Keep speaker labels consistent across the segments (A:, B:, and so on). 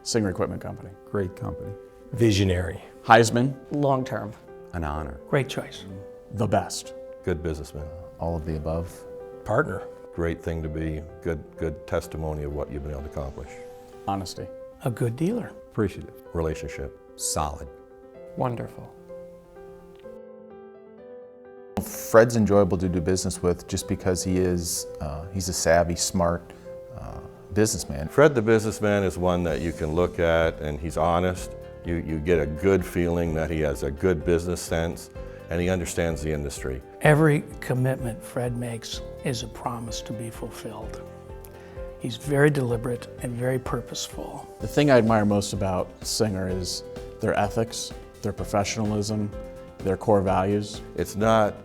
A: Singer Equipment Company.
B: Great company.
C: Visionary.
A: Heisman.
D: Long term.
E: An honor.
F: Great choice.
A: The best.
G: Good businessman.
H: All of the above.
C: Partner.
G: Great thing to be. Good testimony of what you've been able to accomplish.
A: Honesty.
F: A good dealer.
B: Appreciative.
G: Relationship.
E: Solid.
F: Wonderful.
H: Fred's enjoyable to do business with just because he's a savvy, smart businessman.
G: Fred the businessman is one that you can look at and he's honest. You get a good feeling that he has a good business sense and he understands the industry.
F: Every commitment Fred makes is a promise to be fulfilled. He's very deliberate and very purposeful.
A: The thing I admire most about Singer is their ethics, their professionalism, their core values.
G: It's not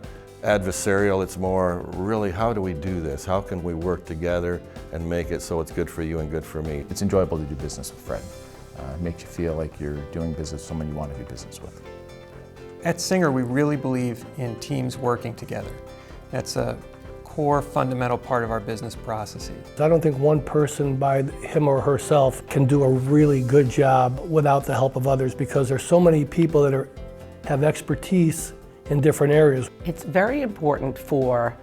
G: adversarial, it's more really how do we do this? How can we work together and make it so it's good for you and good for me?
H: It's enjoyable to do business with Fred. It makes you feel like you're doing business with someone you want to do business with.
I: At Singer, we really believe in teams working together. That's a core fundamental part of our business processes.
J: I don't think one person by him or herself can do a really good job without the help of others, because there's so many people that have expertise in different areas.
D: It's very important for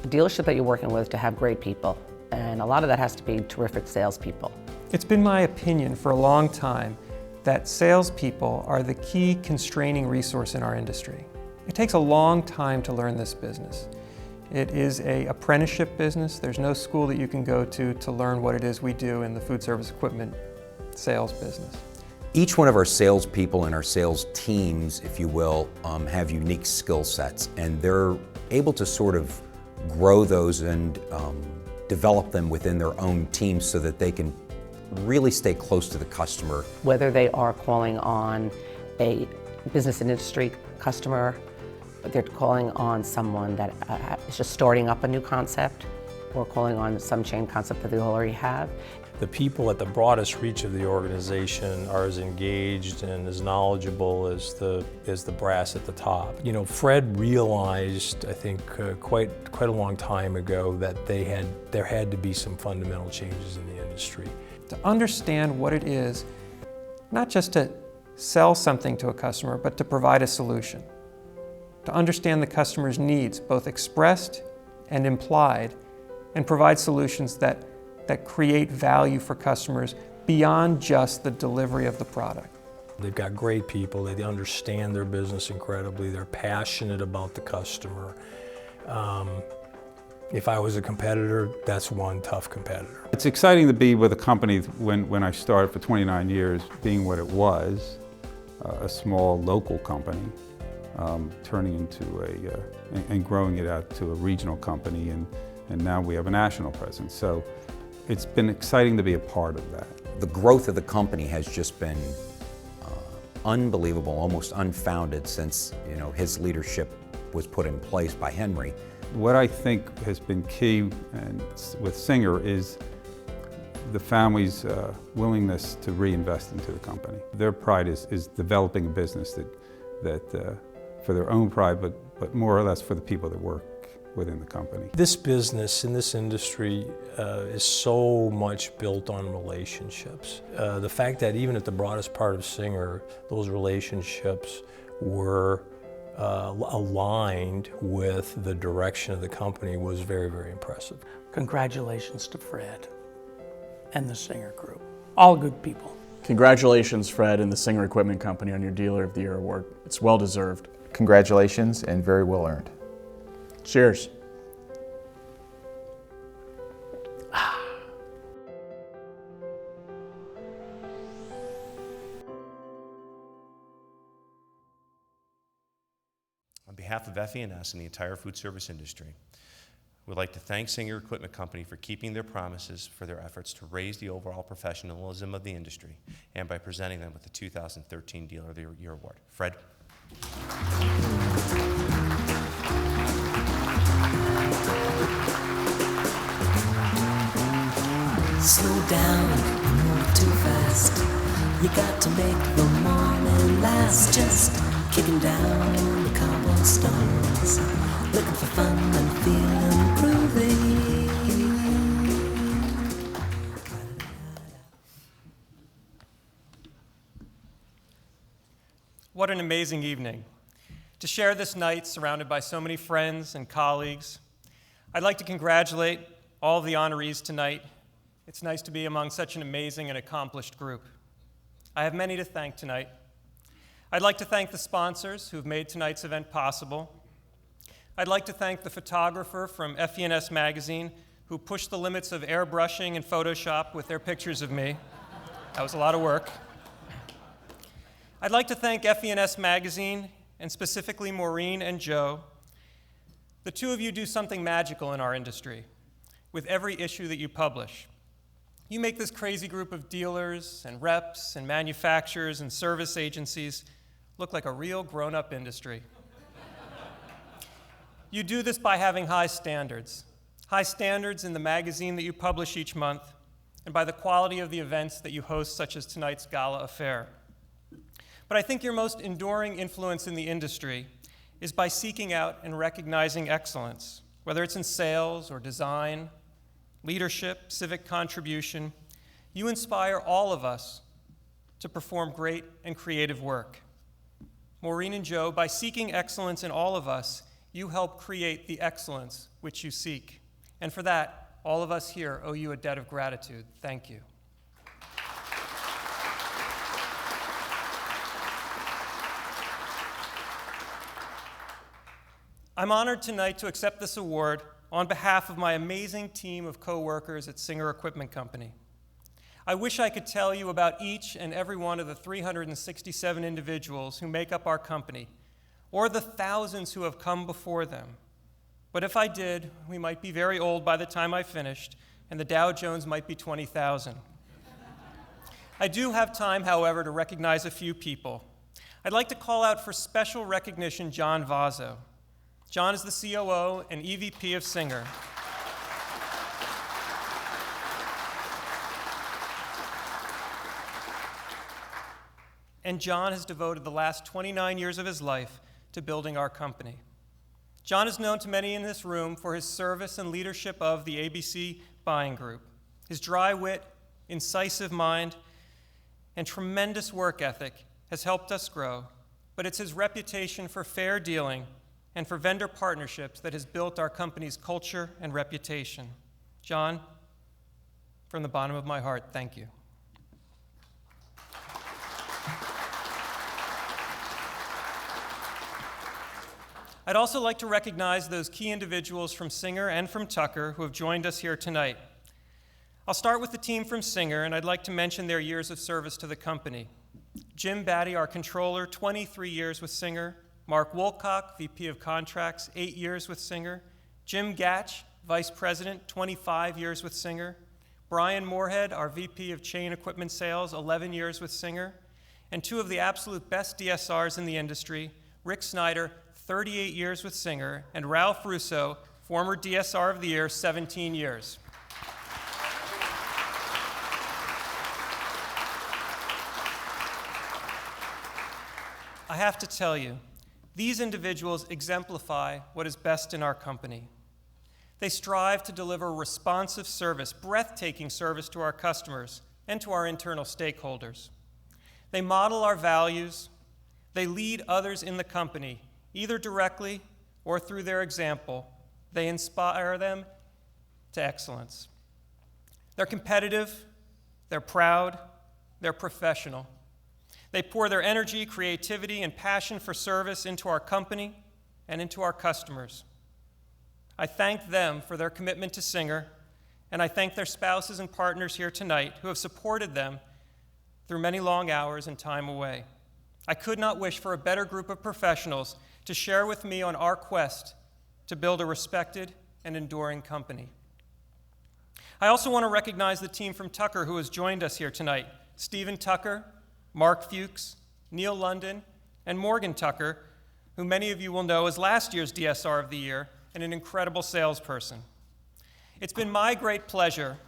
D: the dealership that you're working with to have great people, and a lot of that has to be terrific salespeople.
I: It's been my opinion for a long time that salespeople are the key constraining resource in our industry. It takes a long time to learn this business. It is an apprenticeship business. There's no school that you can go to learn what it is we do in the food service equipment sales business.
E: Each one of our salespeople and our sales teams, if you will, have unique skill sets, and they're able to sort of grow those and develop them within their own teams so that they can really stay close to the customer.
D: Whether they are calling on a business and industry customer, they're calling on someone that is just starting up a new concept, or calling on some chain concept that they already have.
C: The people at the broadest reach of the organization are as engaged and as knowledgeable as the brass at the top. You know, Fred realized, I think, quite a long time ago that there had to be some fundamental changes in the industry.
I: To understand what it is, not just to sell something to a customer, but to provide a solution. To understand the customer's needs, both expressed and implied, and provide solutions that create value for customers beyond just the delivery of the product.
C: They've got great people, they understand their business incredibly, they're passionate about the customer. If I was a competitor, that's one tough competitor.
B: It's exciting to be with a company when I started for 29 years, being what it was, a small local company, turning into and growing it out to a regional company, and now we have a national presence. So it's been exciting to be a part of that.
E: The growth of the company has just been unbelievable, almost unfounded since his leadership was put in place by Henry.
B: What I think has been key with Singer is the family's willingness to reinvest into the company. Their pride is developing a business that for their own pride, but more or less for the people that work within the company.
C: This business in this industry is so much built on relationships. The fact that even at the broadest part of Singer, those relationships were aligned with the direction of the company was very, very impressive.
F: Congratulations to Fred and the Singer Group. All good people.
A: Congratulations, Fred and the Singer Equipment Company, on your Dealer of the Year award. It's well deserved.
H: Congratulations, and very well earned.
A: Cheers.
K: On behalf of FE&S and the entire food service industry, we'd like to thank Singer Equipment Company for keeping their promises for their efforts to raise the overall professionalism of the industry, and by presenting them with the 2013 Dealer of the Year Award. Fred.
L: Slow down, you move too fast. You got to make the morning last. Just kicking down the cobblestones, looking for fun and feeling groovy.
I: What an amazing evening. To share this night surrounded by so many friends and colleagues. I'd like to congratulate all of the honorees tonight. It's nice to be among such an amazing and accomplished group. I have many to thank tonight. I'd like to thank the sponsors who've made tonight's event possible. I'd like to thank the photographer from FE&S magazine who pushed the limits of airbrushing and Photoshop with their pictures of me. That was a lot of work. I'd like to thank FE&S magazine, and specifically Maureen and Joe. The two of you do something magical in our industry with every issue that you publish. You make this crazy group of dealers and reps and manufacturers and service agencies look like a real grown-up industry. You do this by having high standards in the magazine that you publish each month, and by the quality of the events that you host, such as tonight's gala affair. But I think your most enduring influence in the industry is by seeking out and recognizing excellence, whether it's in sales or design, leadership, civic contribution. You inspire all of us to perform great and creative work. Maureen and Joe, by seeking excellence in all of us, you help create the excellence which you seek. And for that, all of us here owe you a debt of gratitude. Thank you. I'm honored tonight to accept this award on behalf of my amazing team of co-workers at Singer Equipment Company. I wish I could tell you about each and every one of the 367 individuals who make up our company, or the thousands who have come before them. But if I did, we might be very old by the time I finished, and the Dow Jones might be 20,000. I do have time, however, to recognize a few people. I'd like to call out for special recognition John Vazzo. John is the C.O.O. and EVP of Singer. And John has devoted the last 29 years of his life to building our company. John is known to many in this room for his service and leadership of the ABC buying group. His dry wit, incisive mind, and tremendous work ethic has helped us grow, but it's his reputation for fair dealing and for vendor partnerships that has built our company's culture and reputation. John, from the bottom of my heart, thank you. I'd also like to recognize those key individuals from Singer and from Tucker who have joined us here tonight. I'll start with the team from Singer, and I'd like to mention their years of service to the company. Jim Batty, our controller, 23 years with Singer. Mark Woolcock, VP of Contracts, 8 years with Singer. Jim Gatch, Vice President, 25 years with Singer. Brian Moorhead, our VP of Chain Equipment Sales, 11 years with Singer. And two of the absolute best DSRs in the industry, Rick Snyder, 38 years with Singer, and Ralph Russo, former DSR of the Year, 17 years. I have to tell you, these individuals exemplify what is best in our company. They strive to deliver responsive service, breathtaking service to our customers and to our internal stakeholders. They model our values. They lead others in the company, either directly or through their example. They inspire them to excellence. They're competitive, they're proud, they're professional. They pour their energy, creativity, and passion for service into our company and into our customers. I thank them for their commitment to Singer, and I thank their spouses and partners here tonight who have supported them through many long hours and time away. I could not wish for a better group of professionals to share with me on our quest to build a respected and enduring company. I also want to recognize the team from Tucker who has joined us here tonight. Stephen Tucker, Mark Fuchs, Neil London, and Morgan Tucker, who many of you will know as last year's DSR of the Year and an incredible salesperson. It's been my great pleasure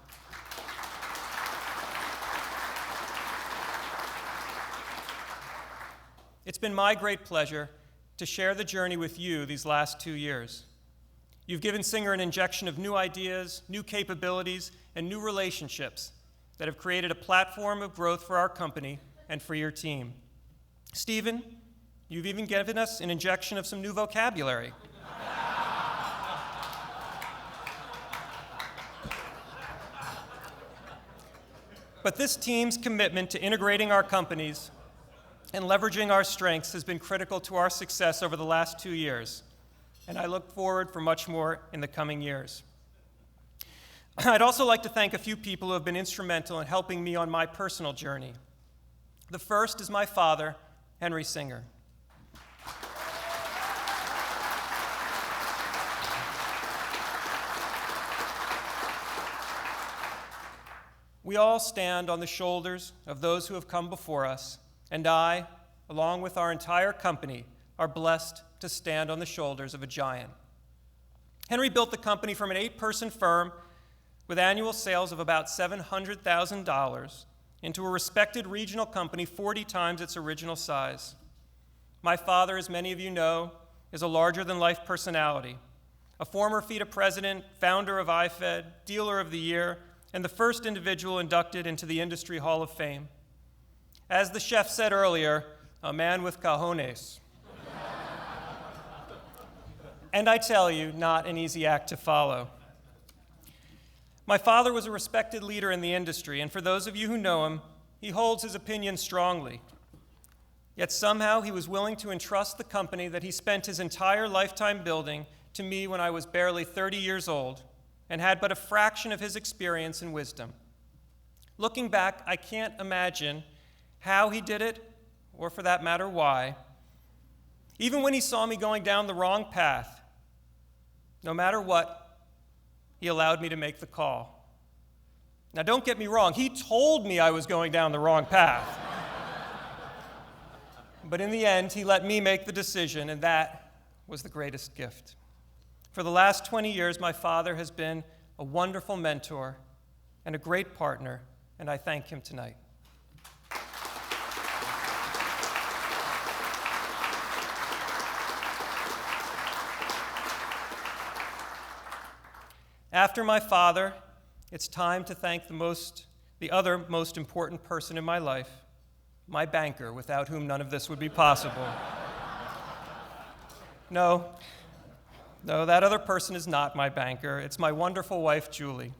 I: to share the journey with you these last 2 years. You've given Singer an injection of new ideas, new capabilities, and new relationships that have created a platform of growth for our company and for your team. Stephen, You've even given us an injection of some new vocabulary. But this team's commitment to integrating our companies and leveraging our strengths has been critical to our success over the last 2 years, and I look forward for much more in the coming years. I'd also like to thank a few people who have been instrumental in helping me on my personal journey. The first is my father, Henry Singer. We all stand on the shoulders of those who have come before us, and I, along with our entire company, are blessed to stand on the shoulders of a giant. Henry built the company from an 8-person firm with annual sales of about $700,000 into a respected regional company 40 times its original size. My father, as many of you know, is a larger-than-life personality, a former FETA president, founder of IFED, Dealer of the Year, and the first individual inducted into the Industry Hall of Fame. As the chef said earlier, a man with cojones. And I tell you, not an easy act to follow. My father was a respected leader in the industry, and for those of you who know him, he holds his opinions strongly. Yet somehow he was willing to entrust the company that he spent his entire lifetime building to me when I was barely 30 years old and had but a fraction of his experience and wisdom. Looking back, I can't imagine how he did it, or for that matter, why. Even when he saw me going down the wrong path, no matter what, he allowed me to make the call. Now, don't get me wrong, he told me I was going down the wrong path. But in the end, he let me make the decision, and that was the greatest gift. For the last 20 years, my father has been a wonderful mentor and a great partner, and I thank him tonight. After my father, it's time to thank the other most important person in my life, my banker, without whom none of this would be possible. No, that other person is not my banker. It's my wonderful wife, Julie.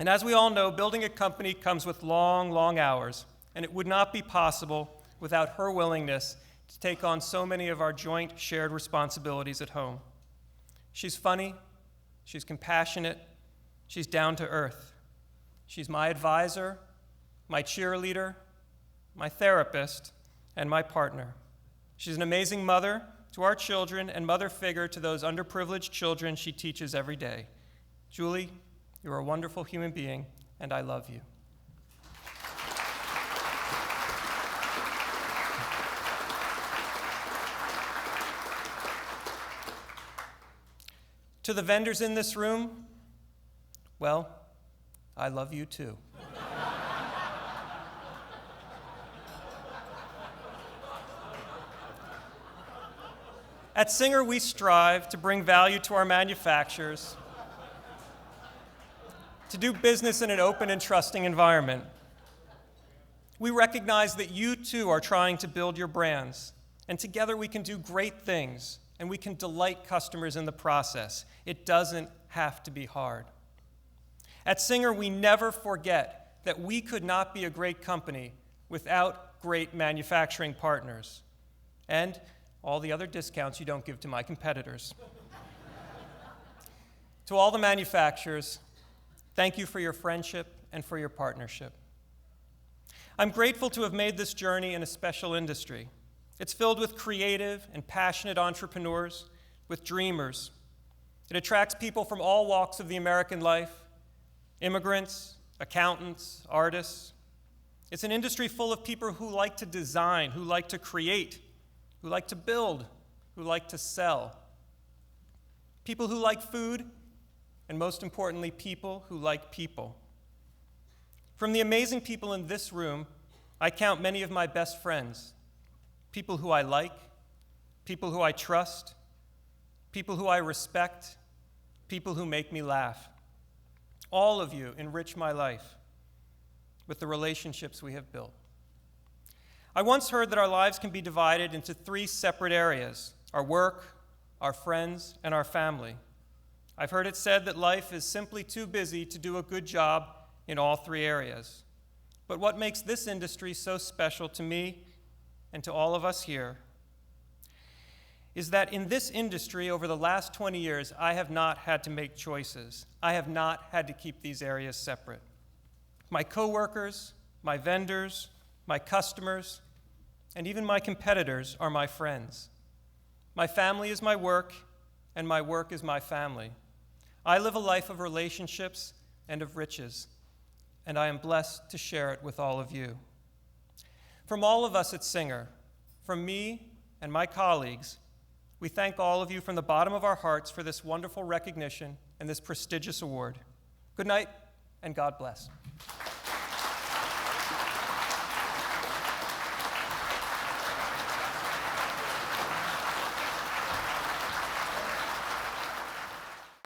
I: And as we all know, building a company comes with long, long hours, and it would not be possible without her willingness to take on so many of our joint shared responsibilities at home. She's funny, she's compassionate, she's down to earth. She's my advisor, my cheerleader, my therapist, and my partner. She's an amazing mother to our children and mother figure to those underprivileged children she teaches every day. Julie, you're a wonderful human being, and I love you. To the vendors in this room, well, I love you too. At Singer, we strive to bring value to our manufacturers, to do business in an open and trusting environment. We recognize that you too are trying to build your brands, and together we can do great things, and we can delight customers in the process. It doesn't have to be hard. At Singer, we never forget that we could not be a great company without great manufacturing partners, and all the other discounts you don't give to my competitors. To all the manufacturers, thank you for your friendship and for your partnership. I'm grateful to have made this journey in a special industry. It's filled with creative and passionate entrepreneurs, with dreamers. It attracts people from all walks of the American life, immigrants, accountants, artists. It's an industry full of people who like to design, who like to create, who like to build, who like to sell. People who like food, and most importantly, people who like people. From the amazing people in this room, I count many of my best friends, people who I like, people who I trust, people who I respect, people who make me laugh. All of you enrich my life with the relationships we have built. I once heard that our lives can be divided into 3 separate areas: our work, our friends, and our family. I've heard it said that life is simply too busy to do a good job in all 3 areas. But what makes this industry so special to me and to all of us here is that in this industry over the last 20 years, I have not had to make choices. I have not had to keep these areas separate. My coworkers, my vendors, my customers, and even my competitors are my friends. My family is my work, and my work is my family. I live a life of relationships and of riches, and I am blessed to share it with all of you. From all of us at Singer, from me and my colleagues, we thank all of you from the bottom of our hearts for this wonderful recognition and this prestigious award. Good night, and God bless.